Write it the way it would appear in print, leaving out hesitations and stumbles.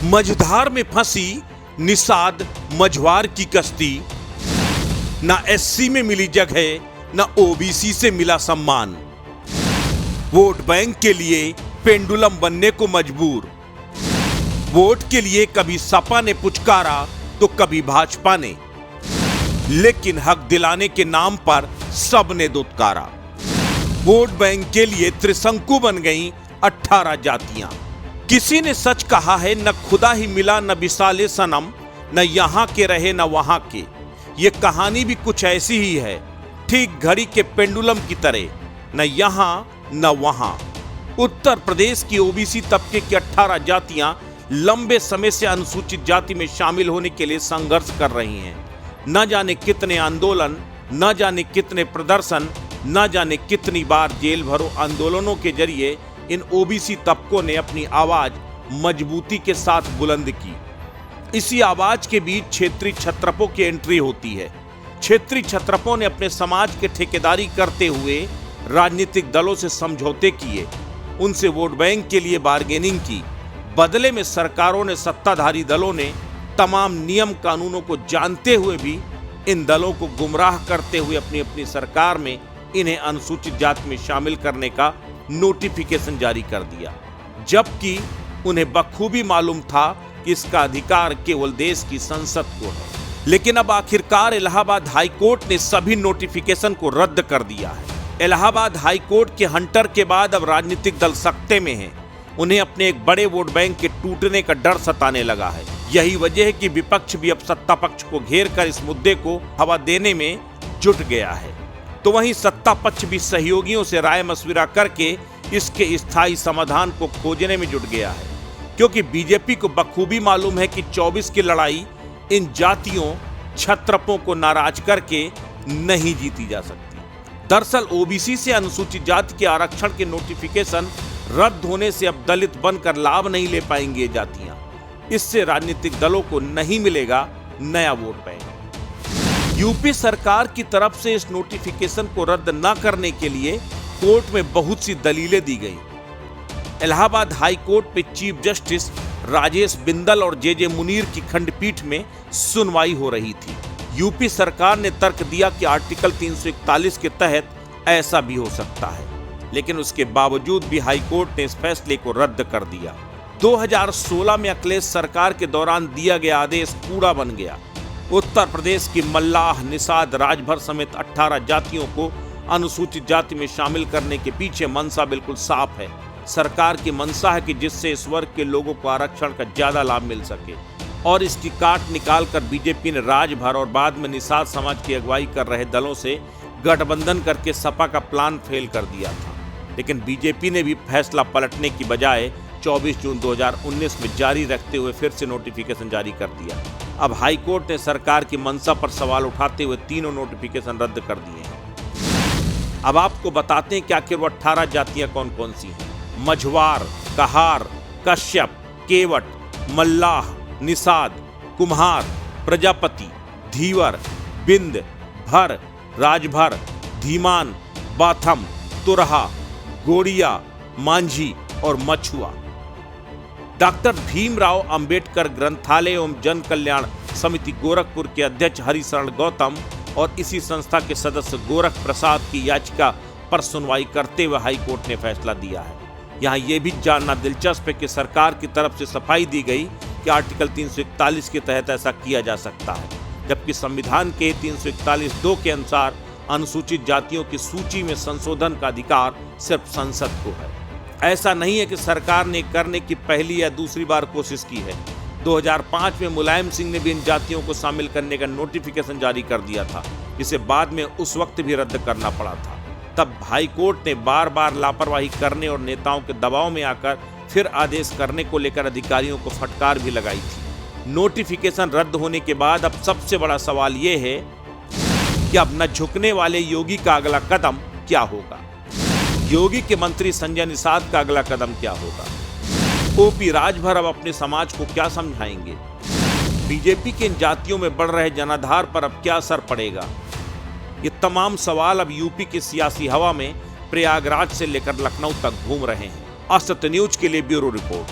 मझधार में फंसी निषाद मझवार की कश्ती, ना एससी में मिली जगह ना ओबीसी से मिला सम्मान। वोट बैंक के लिए पेंडुलम बनने को मजबूर। वोट के लिए कभी सपा ने पुचकारा तो कभी भाजपा ने, लेकिन हक दिलाने के नाम पर सबने दुत्कारा। वोट बैंक के लिए त्रिशंकु बन गईं 18 जातियां। किसी ने सच कहा है, न खुदा ही मिला न विशाले सनम, न यहां के रहे न वहां के। ये कहानी भी कुछ ऐसी ही है, ठीक घड़ी के पेंडुलम की तरह, न यहां न वहां। उत्तर प्रदेश की ओबीसी तबके की 18 जातियां लंबे समय से अनुसूचित जाति में शामिल होने के लिए संघर्ष कर रही हैं। न जाने कितने आंदोलन, न जाने कितने प्रदर्शन, न जाने कितनी बार जेल भरो आंदोलनों के जरिए इन ओबीसी तबकों ने अपनी आवाज मजबूती के साथ बुलंद की। इसी आवाज के बीच क्षेत्रीय छत्रपों की एंट्री होती है। क्षेत्रीय छत्रपों ने अपने समाज के ठेकेदारी करते हुए राजनीतिक दलों से समझौते किए, उनसे वोट बैंक के लिए बार्गेनिंग की। बदले में सरकारों ने, सत्ताधारी दलों ने तमाम नियम कानूनों को जानते हुए भी इन दलों को गुमराह करते हुए अपनी अपनी सरकार में इन्हें अनुसूचित जाति में शामिल करने का नोटिफिकेशन जारी कर दिया, जबकि उन्हें बखूबी मालूम था कि इसका अधिकार केवल देश की संसद को है। लेकिन अब आखिरकार इलाहाबाद हाईकोर्ट ने सभी नोटिफिकेशन को रद्द कर दिया है। इलाहाबाद हाईकोर्ट के हंटर के बाद अब राजनीतिक दल सख्ते में हैं। उन्हें अपने एक बड़े वोट बैंक के टूटने का डर सताने लगा है। यही वजह है कि विपक्ष भी अब सत्ता पक्ष को घेर कर इस मुद्दे को हवा देने में जुट गया है, तो वहीं सत्ता पक्ष भी सहयोगियों से राय मशविरा करके इसके स्थायी समाधान को खोजने में जुट गया है, क्योंकि बीजेपी को बखूबी मालूम है कि 24 की लड़ाई इन जातियों छत्रपों को नाराज करके नहीं जीती जा सकती। दरअसल ओबीसी से अनुसूचित जाति के आरक्षण के नोटिफिकेशन रद्द होने से अब दलित बनकर लाभ नहीं ले पाएंगे ये जातियां। इससे राजनीतिक दलों को नहीं मिलेगा नया वोट बैंक। यूपी सरकार की तरफ से इस नोटिफिकेशन को रद्द न करने के लिए कोर्ट में बहुत सी दलीलें दी गई। इलाहाबाद हाई कोर्ट पे चीफ जस्टिस राजेश बिंदल और जे मुनीर की खंडपीठ में सुनवाई हो रही थी। यूपी सरकार ने तर्क दिया कि आर्टिकल 341 के तहत ऐसा भी हो सकता है, लेकिन उसके बावजूद भी हाई कोर्ट ने इस फैसले को रद्द कर दिया। 2016 में अखिलेश सरकार के दौरान दिया गया आदेश कूड़ा बन गया। उत्तर प्रदेश की मल्लाह, निषाद, राजभर समेत 18 जातियों को अनुसूचित जाति में शामिल करने के पीछे मंशा बिल्कुल साफ है। सरकार की मंशा है कि जिससे इस वर्ग के लोगों को आरक्षण का ज्यादा लाभ मिल सके, और इसकी काट निकालकर बीजेपी ने राजभर और बाद में निषाद समाज की अगुवाई कर रहे दलों से गठबंधन करके सपा का प्लान फेल कर दिया था। लेकिन बीजेपी ने भी फैसला पलटने की बजाय 24 जून 2019 में जारी रखते हुए फिर से नोटिफिकेशन जारी कर दिया। अब हाई कोर्ट ने सरकार की मंशा पर सवाल उठाते हुए तीनों नोटिफिकेशन रद्द कर दिए हैं। अब आपको बताते हैं कि आखिर वो 18 जातियां कौन कौन सी हैं। मझवार, कहार, कश्यप, केवट, मल्लाह, निषाद, कुम्हार, प्रजापति, धीवर, बिंद, भर, राजभर, धीमान, बाथम, तुरहा, गोड़िया, मांझी और मछुआ। डॉक्टर भीमराव अंबेडकर ग्रंथालय एवं जन कल्याण समिति गोरखपुर के अध्यक्ष हरिशरण गौतम और इसी संस्था के सदस्य गोरख प्रसाद की याचिका पर सुनवाई करते हुए हाई कोर्ट ने फैसला दिया है। यहाँ ये भी जानना दिलचस्प है कि सरकार की तरफ से सफाई दी गई कि आर्टिकल 341 के तहत ऐसा किया जा सकता है, जबकि संविधान के 341(2) के अनुसार अनुसूचित जातियों की सूची में संशोधन का अधिकार सिर्फ संसद को है। ऐसा नहीं है कि सरकार ने करने की पहली या दूसरी बार कोशिश की है। 2005 में मुलायम सिंह ने भी इन जातियों को शामिल करने का नोटिफिकेशन जारी कर दिया था, जिसे बाद में उस वक्त भी रद्द करना पड़ा था। तब हाई कोर्ट ने बार बार लापरवाही करने और नेताओं के दबाव में आकर फिर आदेश करने को लेकर अधिकारियों को फटकार भी लगाई थी। नोटिफिकेशन रद्द होने के बाद अब सबसे बड़ा सवाल ये है कि अब न झुकने वाले योगी का अगला कदम क्या होगा। योगी के मंत्री संजय निषाद का अगला कदम क्या होगा। ओपी राजभर अब अपने समाज को क्या समझाएंगे। बीजेपी के इन जातियों में बढ़ रहे जनाधार पर अब क्या असर पड़ेगा। ये तमाम सवाल अब यूपी की सियासी हवा में प्रयागराज से लेकर लखनऊ तक घूम रहे हैं। असत्य न्यूज के लिए ब्यूरो रिपोर्ट।